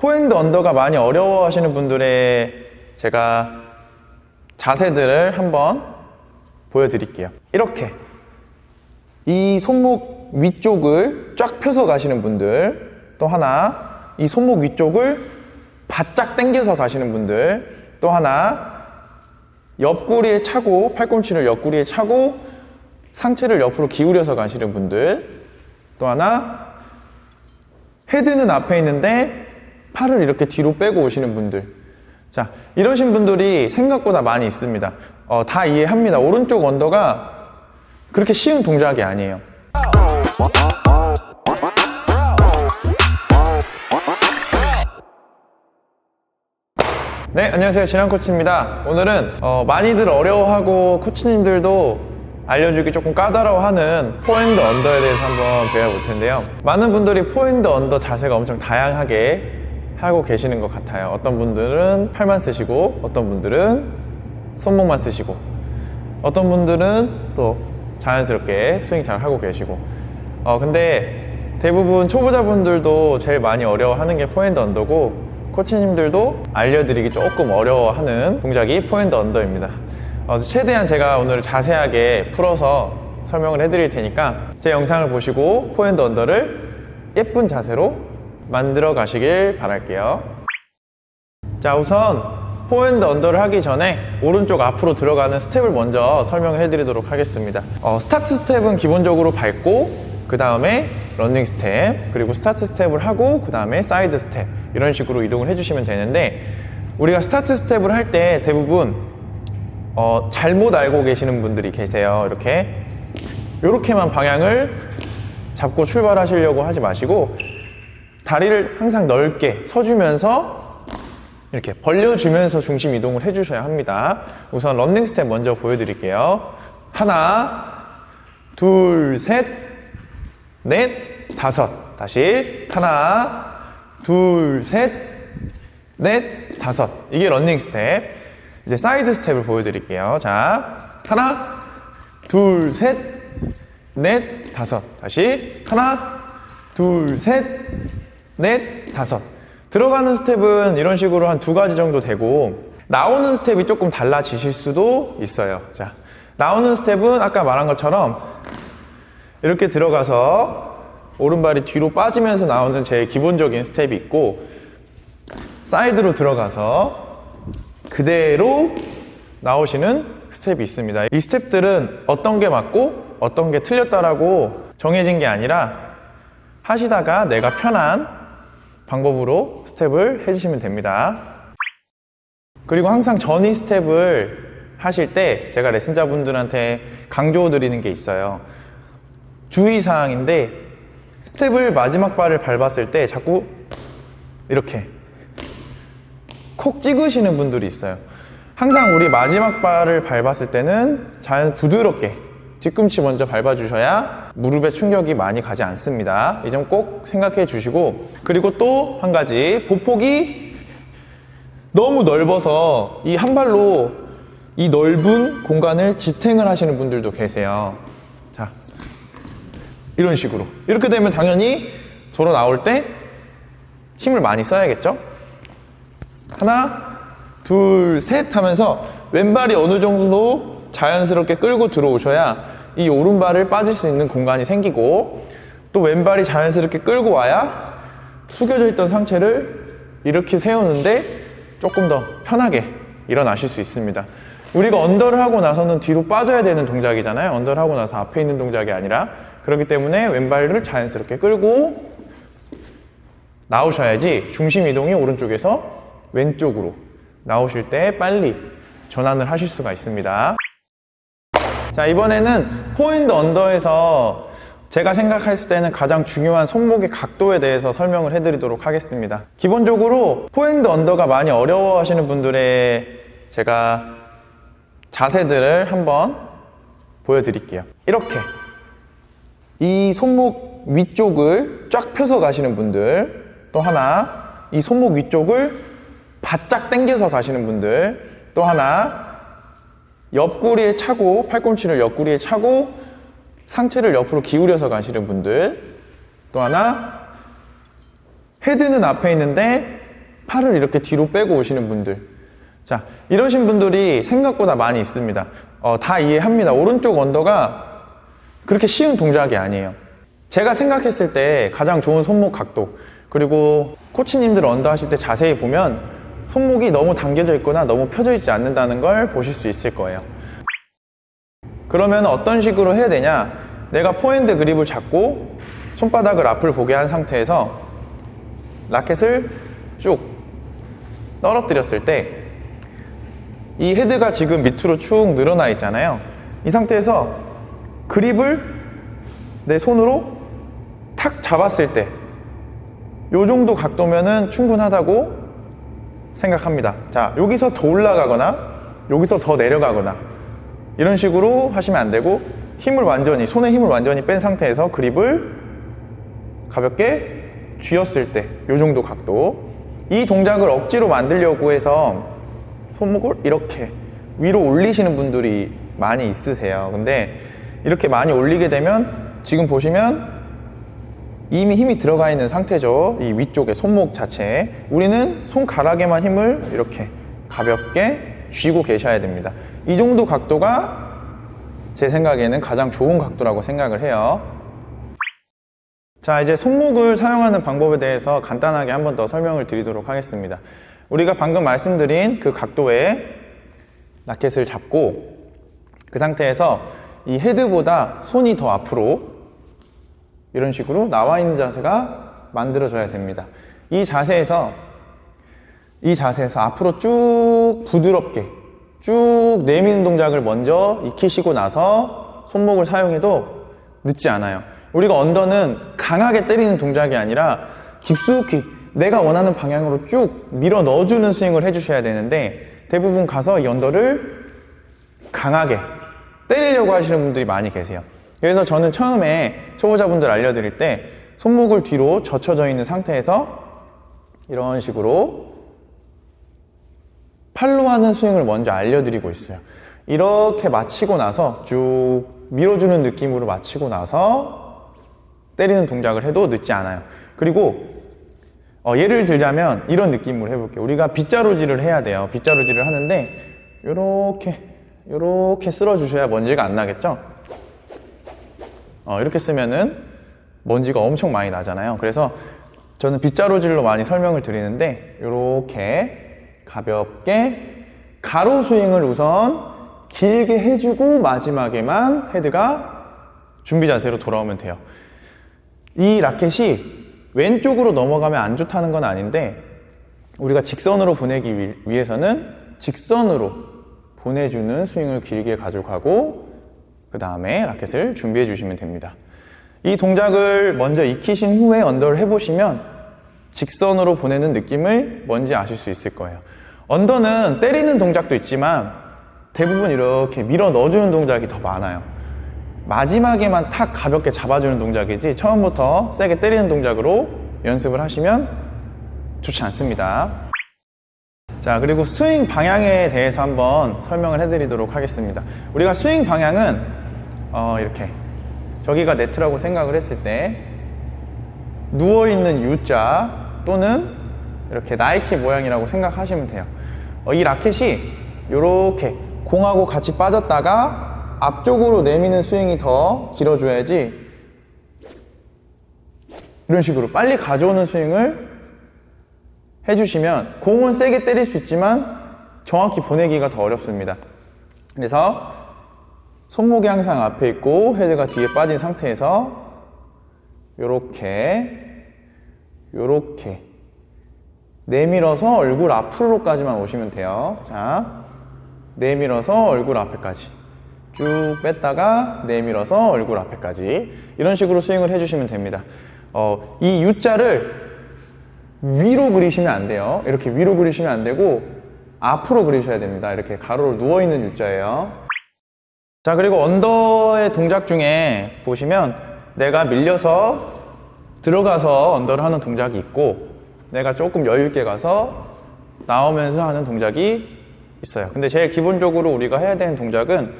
포핸드 언더가 많이 어려워하시는 분들의 제가 자세들을 한번 보여드릴게요. 이렇게 이 손목 위쪽을 쫙 펴서 가시는 분들, 또 하나 이 손목 위쪽을 바짝 당겨서 가시는 분들, 또 하나 옆구리에 차고 팔꿈치를 옆구리에 차고 상체를 옆으로 기울여서 가시는 분들, 또 하나 헤드는 앞에 있는데 팔을 이렇게 뒤로 빼고 오시는 분들. 자, 이러신 분들이 생각보다 많이 있습니다. 다 이해합니다. 오른쪽 언더가 그렇게 쉬운 동작이 아니에요. 네, 안녕하세요. 진한코치입니다. 오늘은 많이들 어려워하고 코치님들도 알려주기 조금 까다로워하는 포핸드 언더에 대해서 한번 배워볼 텐데요. 많은 분들이 포핸드 언더 자세가 엄청 다양하게 하고 계시는 것 같아요. 어떤 분들은 팔만 쓰시고, 어떤 분들은 손목만 쓰시고, 어떤 분들은 또 자연스럽게 스윙 잘 하고 계시고. 근데 대부분 초보자분들도 제일 많이 어려워하는 게 포핸드 언더고, 코치님들도 알려드리기 조금 어려워하는 동작이 포핸드 언더입니다. 최대한 제가 오늘 자세하게 풀어서 설명을 해드릴 테니까 제 영상을 보시고 포핸드 언더를 예쁜 자세로 만들어 가시길 바랄게요. 자, 우선 포핸드 언더를 하기 전에 오른쪽 앞으로 들어가는 스텝을 먼저 설명을 해드리도록 하겠습니다. 스타트 스텝은 기본적으로 밟고, 그 다음에 런닝 스텝, 그리고 스타트 스텝을 하고 그 다음에 사이드 스텝, 이런 식으로 이동을 해주시면 되는데, 우리가 스타트 스텝을 할 때 대부분 잘못 알고 계시는 분들이 계세요. 이렇게만 방향을 잡고 출발하시려고 하지 마시고 다리를 항상 넓게 서주면서 이렇게 벌려주면서 중심 이동을 해주셔야 합니다. 우선 런닝 스텝 먼저 보여드릴게요. 하나, 둘, 셋, 넷, 다섯. 다시 하나, 둘, 셋, 넷, 다섯. 이게 런닝 스텝. 이제 사이드 스텝을 보여드릴게요. 자, 하나, 둘, 셋, 넷, 다섯. 다시 하나, 둘, 셋, 넷, 다섯. 들어가는 스텝은 이런 식으로 한 2가지 정도 되고, 나오는 스텝이 조금 달라지실 수도 있어요. 자, 나오는 스텝은 아까 말한 것처럼 이렇게 들어가서 오른발이 뒤로 빠지면서 나오는 제일 기본적인 스텝이 있고, 사이드로 들어가서 그대로 나오시는 스텝이 있습니다. 이 스텝들은 어떤 게 맞고 어떤 게 틀렸다라고 정해진 게 아니라 하시다가 내가 편한 방법으로 스텝을 해주시면 됩니다. 그리고 항상 전위 스텝을 하실 때 제가 레슨자분들한테 강조드리는 게 있어요. 주의사항인데, 스텝을 마지막 발을 밟았을 때 자꾸 이렇게 콕 찍으시는 분들이 있어요. 항상 우리 마지막 발을 밟았을 때는 자연 부드럽게 뒤꿈치 먼저 밟아주셔야 무릎에 충격이 많이 가지 않습니다. 이 점 꼭 생각해 주시고, 그리고 또 한 가지, 보폭이 너무 넓어서 이 한 발로 이 넓은 공간을 지탱을 하시는 분들도 계세요. 자, 이런 식으로. 이렇게 되면 당연히 돌아 나올 때 힘을 많이 써야겠죠? 하나, 둘, 셋 하면서 왼발이 어느 정도 자연스럽게 끌고 들어오셔야 이 오른발을 빠질 수 있는 공간이 생기고, 또 왼발이 자연스럽게 끌고 와야 숙여져 있던 상체를 이렇게 세우는데 조금 더 편하게 일어나실 수 있습니다. 우리가 언더를 하고 나서는 뒤로 빠져야 되는 동작이잖아요. 언더를 하고 나서 앞에 있는 동작이 아니라. 그렇기 때문에 왼발을 자연스럽게 끌고 나오셔야지 중심 이동이 오른쪽에서 왼쪽으로 나오실 때 빨리 전환을 하실 수가 있습니다. 자, 이번에는 포핸드 언더에서 제가 생각했을 때는 가장 중요한 손목의 각도에 대해서 설명을 해드리도록 하겠습니다. 기본적으로 포핸드 언더가 많이 어려워하시는 분들의 제가 자세들을 한번 보여드릴게요. 이렇게 이 손목 위쪽을 쫙 펴서 가시는 분들, 또 하나 이 손목 위쪽을 바짝 당겨서 가시는 분들, 또 하나 옆구리에 차고 팔꿈치를 옆구리에 차고 상체를 옆으로 기울여서 가시는 분들, 또 하나 헤드는 앞에 있는데 팔을 이렇게 뒤로 빼고 오시는 분들. 자, 이러신 분들이 생각보다 많이 있습니다. 다 이해합니다. 오른쪽 언더가 그렇게 쉬운 동작이 아니에요. 제가 생각했을 때 가장 좋은 손목 각도, 그리고 코치님들 언더 하실 때 자세히 보면 손목이 너무 당겨져 있거나 너무 펴져 있지 않는다는 걸 보실 수 있을 거예요. 그러면 어떤 식으로 해야 되냐? 내가 포핸드 그립을 잡고 손바닥을 앞을 보게 한 상태에서 라켓을 쭉 떨어뜨렸을 때 이 헤드가 지금 밑으로 축 늘어나 있잖아요. 이 상태에서 그립을 내 손으로 탁 잡았을 때 이 정도 각도면은 충분하다고 생각합니다. 자, 여기서 더 올라가거나 여기서 더 내려가거나 이런 식으로 하시면 안 되고, 손에 힘을 완전히 뺀 상태에서 그립을 가볍게 쥐었을 때 이 정도 각도. 이 동작을 억지로 만들려고 해서 손목을 이렇게 위로 올리시는 분들이 많이 있으세요. 근데 이렇게 많이 올리게 되면 지금 보시면 이미 힘이 들어가 있는 상태죠. 이 위쪽에 손목 자체에. 우리는 손가락에만 힘을 이렇게 가볍게 쥐고 계셔야 됩니다. 이 정도 각도가 제 생각에는 가장 좋은 각도라고 생각을 해요. 자, 이제 손목을 사용하는 방법에 대해서 간단하게 한 번 더 설명을 드리도록 하겠습니다. 우리가 방금 말씀드린 그 각도에 라켓을 잡고 그 상태에서 이 헤드보다 손이 더 앞으로 이런 식으로 나와 있는 자세가 만들어져야 됩니다. 이 자세에서 앞으로 쭉 부드럽게 쭉 내미는 동작을 먼저 익히시고 나서 손목을 사용해도 늦지 않아요. 우리가 언더는 강하게 때리는 동작이 아니라 깊숙이 내가 원하는 방향으로 쭉 밀어 넣어주는 스윙을 해주셔야 되는데, 대부분 가서 이 언더를 강하게 때리려고 하시는 분들이 많이 계세요. 그래서 저는 처음에 초보자분들 알려드릴 때 손목을 뒤로 젖혀져 있는 상태에서 이런 식으로 팔로 하는 스윙을 먼저 알려드리고 있어요. 이렇게 마치고 나서 쭉 밀어주는 느낌으로 마치고 나서 때리는 동작을 해도 늦지 않아요. 그리고 예를 들자면 이런 느낌으로 해볼게요. 우리가 빗자루질을 해야 돼요. 빗자루질을 하는데 요렇게 쓸어 주셔야 먼지가 안 나겠죠? 이렇게 쓰면은 먼지가 엄청 많이 나잖아요. 그래서 저는 빗자루질로 많이 설명을 드리는데, 요렇게 가볍게 가로 스윙을 우선 길게 해주고 마지막에만 헤드가 준비 자세로 돌아오면 돼요. 이 라켓이 왼쪽으로 넘어가면 안 좋다는 건 아닌데, 우리가 직선으로 보내기 위해서는 직선으로 보내주는 스윙을 길게 가져가고 그 다음에 라켓을 준비해 주시면 됩니다. 이 동작을 먼저 익히신 후에 언더를 해보시면 직선으로 보내는 느낌을 뭔지 아실 수 있을 거예요. 언더는 때리는 동작도 있지만 대부분 이렇게 밀어 넣어주는 동작이 더 많아요. 마지막에만 탁 가볍게 잡아주는 동작이지 처음부터 세게 때리는 동작으로 연습을 하시면 좋지 않습니다. 자, 그리고 스윙 방향에 대해서 한번 설명을 해드리도록 하겠습니다. 우리가 스윙 방향은 이렇게 저기가 네트라고 생각을 했을 때 누워있는 U자 또는 이렇게 나이키 모양이라고 생각하시면 돼요. 이 라켓이 이렇게 공하고 같이 빠졌다가 앞쪽으로 내미는 스윙이 더 길어져야지 이런 식으로 빨리 가져오는 스윙을 해주시면 공은 세게 때릴 수 있지만 정확히 보내기가 더 어렵습니다. 그래서 손목이 항상 앞에 있고 헤드가 뒤에 빠진 상태에서 요렇게 내밀어서 얼굴 앞으로까지만 오시면 돼요. 자, 내밀어서 얼굴 앞에까지 쭉 뺐다가 내밀어서 얼굴 앞에까지 이런 식으로 스윙을 해주시면 됩니다. 이 U자를 위로 그리시면 안 돼요. 이렇게 위로 그리시면 안 되고 앞으로 그리셔야 됩니다. 이렇게 가로로 누워있는 U자예요. 자, 그리고 언더의 동작 중에 보시면 내가 밀려서 들어가서 언더를 하는 동작이 있고 내가 조금 여유 있게 가서 나오면서 하는 동작이 있어요. 근데 제일 기본적으로 우리가 해야 되는 동작은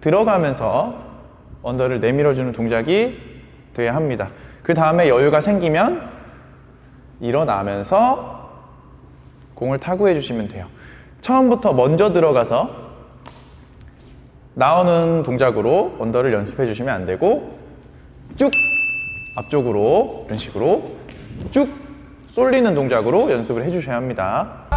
들어가면서 언더를 내밀어주는 동작이 돼야 합니다. 그 다음에 여유가 생기면 일어나면서 공을 타구해 주시면 돼요. 처음부터 먼저 들어가서 나오는 동작으로 언더를 연습해 주시면 안 되고 쭉 앞쪽으로 이런 식으로 쭉 쏠리는 동작으로 연습을 해 주셔야 합니다.